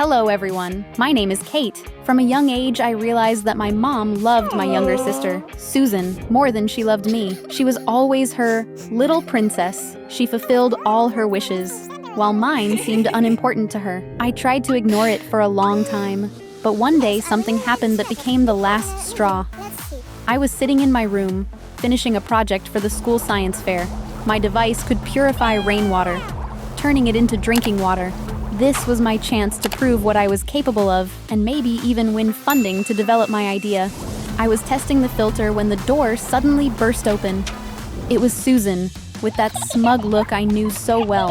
Hello everyone, my name is Kate. From a young age, I realized that my mom loved my younger sister, Susan, more than she loved me. She was always her little princess. She fulfilled all her wishes, while mine seemed unimportant to her. I tried to ignore it for a long time, but one day something happened that became the last straw. I was sitting in my room, finishing a project for the school science fair. My device could purify rainwater, turning it into drinking water. This was my chance to prove what I was capable of, and maybe even win funding to develop my idea. I was testing the filter when the door suddenly burst open. It was Susan, with that smug look I knew so well.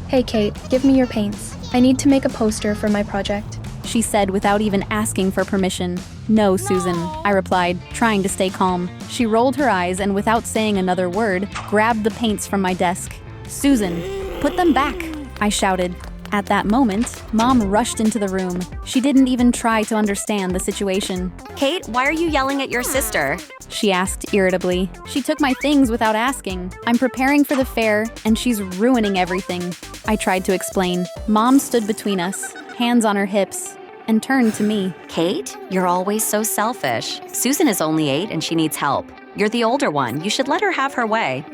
Hey Kate, give me your paints. I need to make a poster for my project. She said without even asking for permission. No, Susan, I replied, trying to stay calm. She rolled her eyes and without saying another word, grabbed the paints from my desk. Susan, put them back, I shouted. At that moment, Mom rushed into the room. She didn't even try to understand the situation. Kate, why are you yelling at your sister? She asked irritably. She took my things without asking. I'm preparing for the fair, and she's ruining everything. I tried to explain. Mom stood between us, hands on her hips, and turned to me. Kate, you're always so selfish. Susan is only 8 and she needs help. You're the older one. You should let her have her way.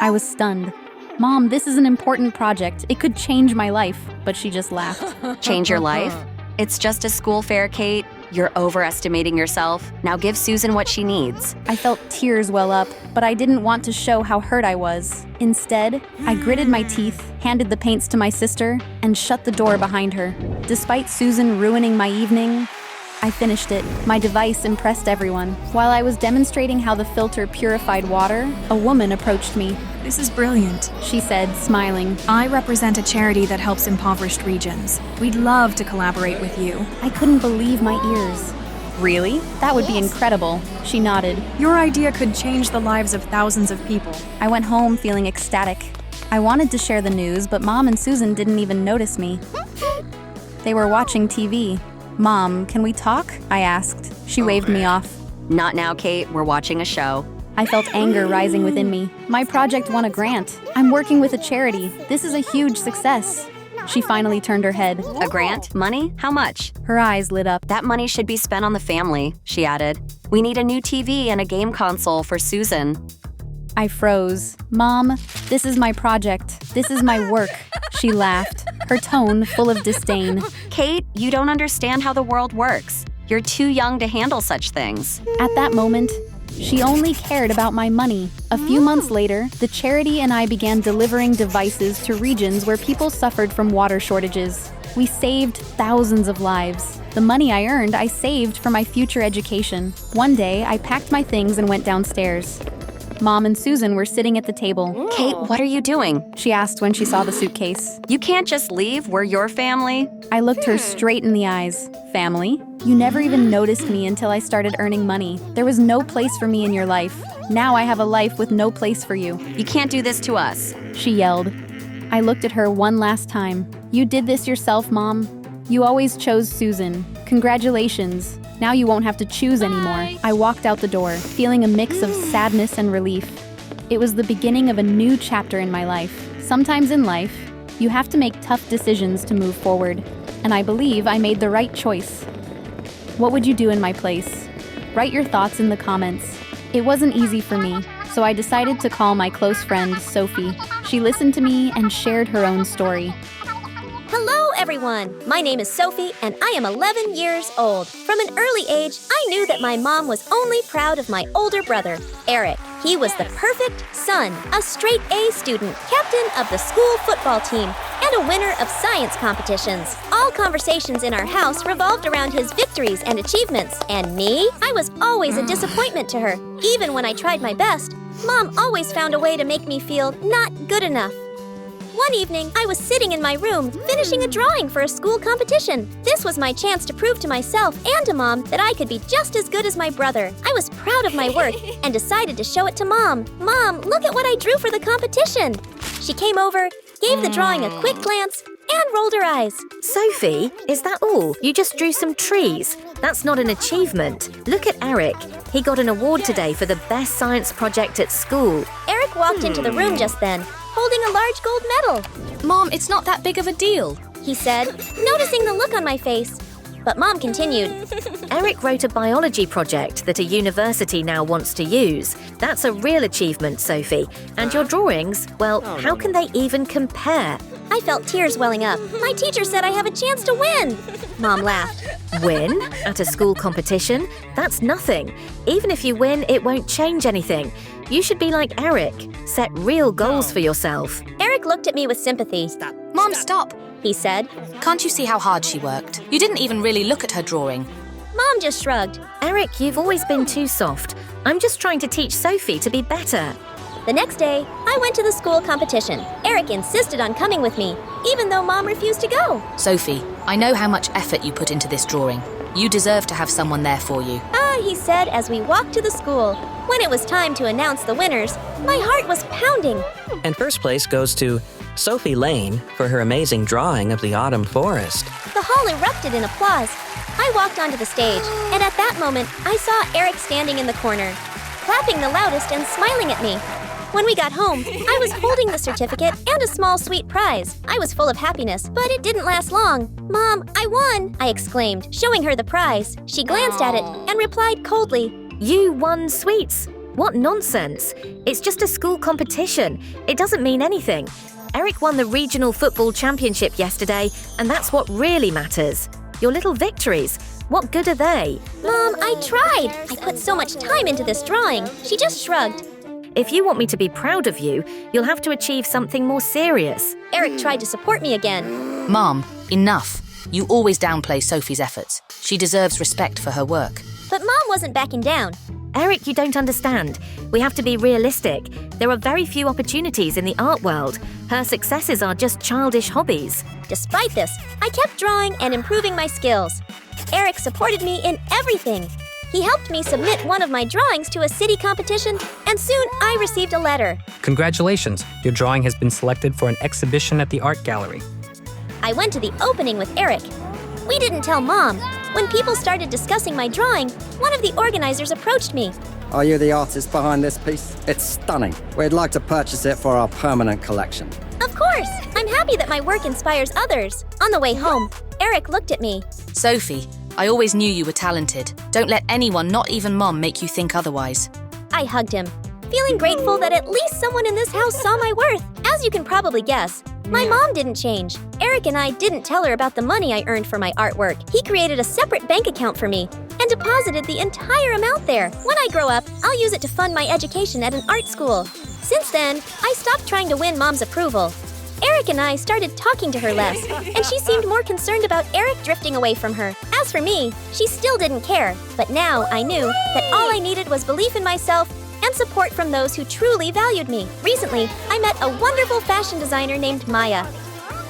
I was stunned. Mom, this is an important project. It could change my life, but she just laughed. Change your life? It's just a school fair, Kate. You're overestimating yourself. Now give Susan what she needs. I felt tears well up, but I didn't want to show how hurt I was. Instead, I gritted my teeth, handed the paints to my sister, and shut the door behind her. Despite Susan ruining my evening, I finished it. My device impressed everyone. While I was demonstrating how the filter purified water, a woman approached me. This is brilliant, She said, smiling. I represent a charity that helps impoverished regions. We'd love to collaborate with you. I couldn't believe my ears. Really? That would be incredible. She nodded. Your idea could change the lives of thousands of people. I went home feeling ecstatic. I wanted to share the news, but Mom and Susan didn't even notice me. They were watching TV. Mom, can we talk? I asked. She waved me off. Not now, Kate. We're watching a show. I felt anger rising within me. My project won a grant. I'm working with a charity. This is a huge success. She finally turned her head. A grant? Money? How much? Her eyes lit up. That money should be spent on the family, she added. We need a new TV and a game console for Susan. I froze. Mom, this is my project. This is my work. She laughed, her tone full of disdain. Kate, you don't understand how the world works. You're too young to handle such things. At that moment, she only cared about my money. A few months later, the charity and I began delivering devices to regions where people suffered from water shortages. We saved thousands of lives. The money I earned, I saved for my future education. One day, I packed my things and went downstairs. Mom and Susan were sitting at the table. Kate, what are you doing? She asked when she saw the suitcase. You can't just leave. We're your family. I looked her straight in the eyes. Family? You never even noticed me until I started earning money. There was no place for me in your life. Now I have a life with no place for you. You can't do this to us. She yelled. I looked at her one last time. You did this yourself, Mom. You always chose Susan. Congratulations. Now you won't have to choose anymore. I walked out the door, feeling a mix of sadness and relief. It was the beginning of a new chapter in my life. Sometimes in life, you have to make tough decisions to move forward. And I believe I made the right choice. What would you do in my place? Write your thoughts in the comments. It wasn't easy for me, so I decided to call my close friend, Sophie. She listened to me and shared her own story. Hello, everyone! My name is Sophie, and I am 11 years old. From an early age, I knew that my mom was only proud of my older brother, Eric. He was the perfect son, a straight A student, captain of the school football team, and a winner of science competitions. All conversations in our house revolved around his victories and achievements. And me? I was always a disappointment to her. Even when I tried my best, Mom always found a way to make me feel not good enough. One evening, I was sitting in my room, finishing a drawing for a school competition. This was my chance to prove to myself and to Mom that I could be just as good as my brother. I was proud of my work and decided to show it to Mom. Mom, look at what I drew for the competition. She came over, gave the drawing a quick glance, and rolled her eyes. Sophie, is that all? You just drew some trees. That's not an achievement. Look at Eric. He got an award today for the best science project at school. Eric walked into the room just then, holding a large gold medal. Mom, it's not that big of a deal. he said, noticing the look on my face. But Mom continued. Eric wrote a biology project that a university now wants to use. That's a real achievement, Sophie. And your drawings, well, how can they even compare? I felt tears welling up. My teacher said I have a chance to win. Mom laughed. Win? At a school competition? That's nothing. Even if you win, it won't change anything. You should be like Eric. Set real goals for yourself. Eric looked at me with sympathy. Mom, stop. He said. Can't you see how hard she worked? You didn't even really look at her drawing. Mom just shrugged. Eric, you've always been too soft. I'm just trying to teach Sophie to be better. The next day, I went to the school competition. Eric insisted on coming with me, even though Mom refused to go. Sophie, I know how much effort you put into this drawing. You deserve to have someone there for you. He said as we walked to the school. When it was time to announce the winners, my heart was pounding. And first place goes to Sophie Lane for her amazing drawing of the autumn forest. The hall erupted in applause. I walked onto the stage, and at that moment, I saw Eric standing in the corner, clapping the loudest and smiling at me. When we got home, I was holding the certificate and a small sweet prize. I was full of happiness, but it didn't last long. Mom, I won, I exclaimed, showing her the prize. She glanced at it and replied coldly, You won sweets? What nonsense. It's just a school competition. It doesn't mean anything. Eric won the regional football championship yesterday, and that's what really matters. Your little victories, what good are they? Mom, I tried. I put so much time into this drawing. She just shrugged. If you want me to be proud of you, you'll have to achieve something more serious. Eric tried to support me again. Mom, enough. You always downplay Sophie's efforts. She deserves respect for her work. But Mom wasn't backing down. Eric, you don't understand. We have to be realistic. There are very few opportunities in the art world. Her successes are just childish hobbies. Despite this, I kept drawing and improving my skills. Eric supported me in everything. He helped me submit one of my drawings to a city competition, and soon I received a letter. Congratulations, your drawing has been selected for an exhibition at the art gallery. I went to the opening with Eric. We didn't tell Mom. When people started discussing my drawing, one of the organizers approached me. Are you the artist behind this piece? It's stunning. We'd like to purchase it for our permanent collection. Of course! I'm happy that my work inspires others. On the way home, Eric looked at me. Sophie, I always knew you were talented. Don't let anyone, not even Mom, make you think otherwise. I hugged him, feeling grateful that at least someone in this house saw my worth. As you can probably guess, my mom didn't change. Eric and I didn't tell her about the money I earned for my artwork. He created a separate bank account for me and deposited the entire amount there. When I grow up, I'll use it to fund my education at an art school. Since then, I stopped trying to win Mom's approval. Eric and I started talking to her less, and she seemed more concerned about Eric drifting away from her. As for me, she still didn't care, but now I knew that all I needed was belief in myself and support from those who truly valued me. Recently, I met a wonderful fashion designer named Maya.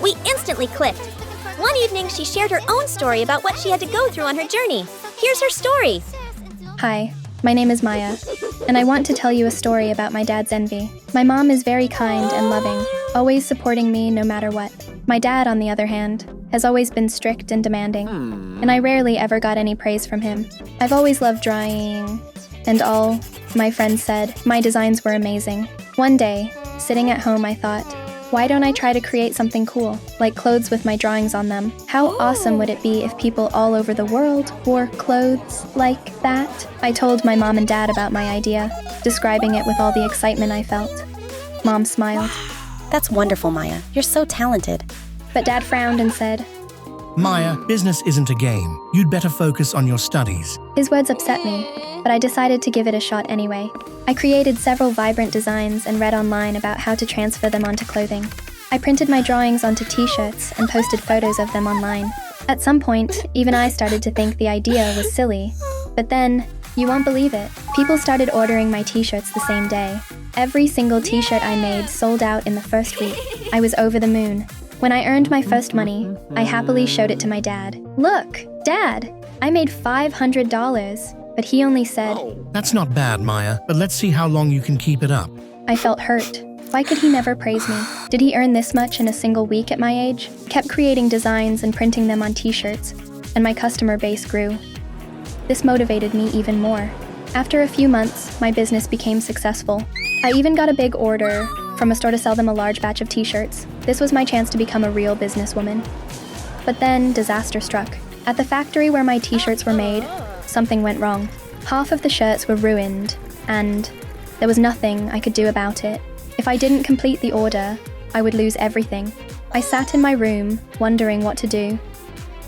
We instantly clicked. One evening, she shared her own story about what she had to go through on her journey. Here's her story. Hi, my name is Maya, and I want to tell you a story about my dad's envy. My mom is very kind and loving, always supporting me no matter what. My dad, on the other hand, has always been strict and demanding, and I rarely ever got any praise from him. I've always loved drawing, and all my friends said my designs were amazing. One day, sitting at home, I thought, why don't I try to create something cool, like clothes with my drawings on them? How awesome would it be if people all over the world wore clothes like that? I told my mom and dad about my idea, describing it with all the excitement I felt. Mom smiled. That's wonderful, Maya. You're so talented. But Dad frowned and said, Maya, business isn't a game. You'd better focus on your studies. His words upset me, but I decided to give it a shot anyway. I created several vibrant designs and read online about how to transfer them onto clothing. I printed my drawings onto t-shirts and posted photos of them online. At some point, even I started to think the idea was silly. But then, you won't believe it, people started ordering my t-shirts the same day. Every single t-shirt I made sold out in the first week. I was over the moon. When I earned my first money, I happily showed it to my dad. Look, Dad, I made $500, but he only said, That's not bad, Maya, but let's see how long you can keep it up. I felt hurt. Why could he never praise me? Did he earn this much in a single week at my age? Kept creating designs and printing them on t-shirts, and my customer base grew. This motivated me even more. After a few months, my business became successful. I even got a big order from a store to sell them a large batch of t-shirts. This was my chance to become a real businesswoman. But then disaster struck. At the factory where my t-shirts were made, something went wrong. Half of the shirts were ruined, and there was nothing I could do about it. If I didn't complete the order, I would lose everything. I sat in my room, wondering what to do.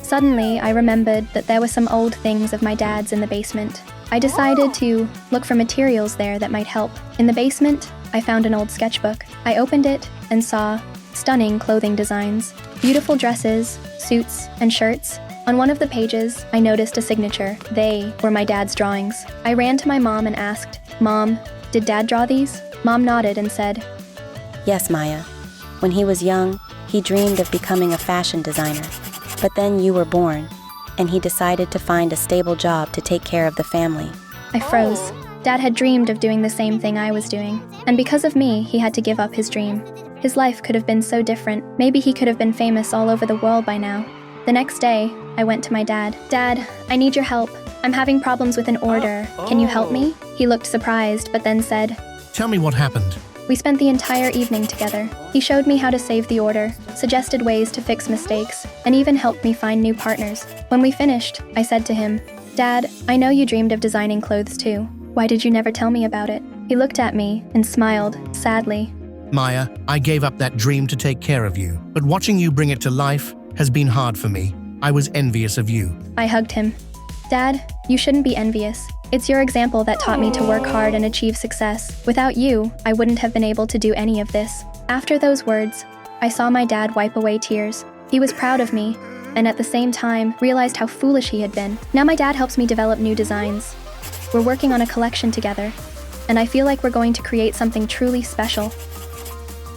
Suddenly, I remembered that there were some old things of my dad's in the basement. I decided to look for materials there that might help. In the basement, I found an old sketchbook. I opened it and saw stunning clothing designs, beautiful dresses, suits, and shirts. On one of the pages, I noticed a signature. They were my dad's drawings. I ran to my mom and asked, "Mom, did Dad draw these?" Mom nodded and said, Yes, Maya. When he was young, he dreamed of becoming a fashion designer. But then you were born, and he decided to find a stable job to take care of the family. I froze. Dad had dreamed of doing the same thing I was doing, and because of me, he had to give up his dream. His life could have been so different. Maybe he could have been famous all over the world by now. The next day, I went to my dad. "Dad, I need your help. I'm having problems with an order. Can you help me?" He looked surprised, but then said, Tell me what happened. We spent the entire evening together. He showed me how to save the order, suggested ways to fix mistakes, and even helped me find new partners. When we finished, I said to him, "Dad, I know you dreamed of designing clothes too. Why did you never tell me about it?" He looked at me and smiled, sadly. Maya, I gave up that dream to take care of you, but watching you bring it to life has been hard for me. I was envious of you. I hugged him. "Dad, you shouldn't be envious. It's your example that taught me to work hard and achieve success. Without you, I wouldn't have been able to do any of this." After those words, I saw my dad wipe away tears. He was proud of me, and at the same time, realized how foolish he had been. Now my dad helps me develop new designs. We're working on a collection together, and I feel like we're going to create something truly special.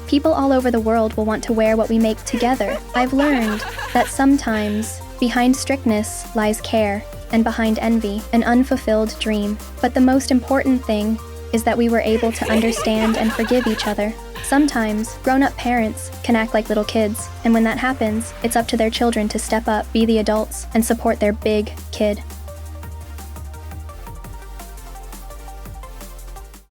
People all over the world will want to wear what we make together. I've learned that sometimes behind strictness lies care, and behind envy, an unfulfilled dream. But the most important thing is that we were able to understand and forgive each other. Sometimes, grown-up parents can act like little kids, and when that happens, it's up to their children to step up, be the adults, and support their big kid.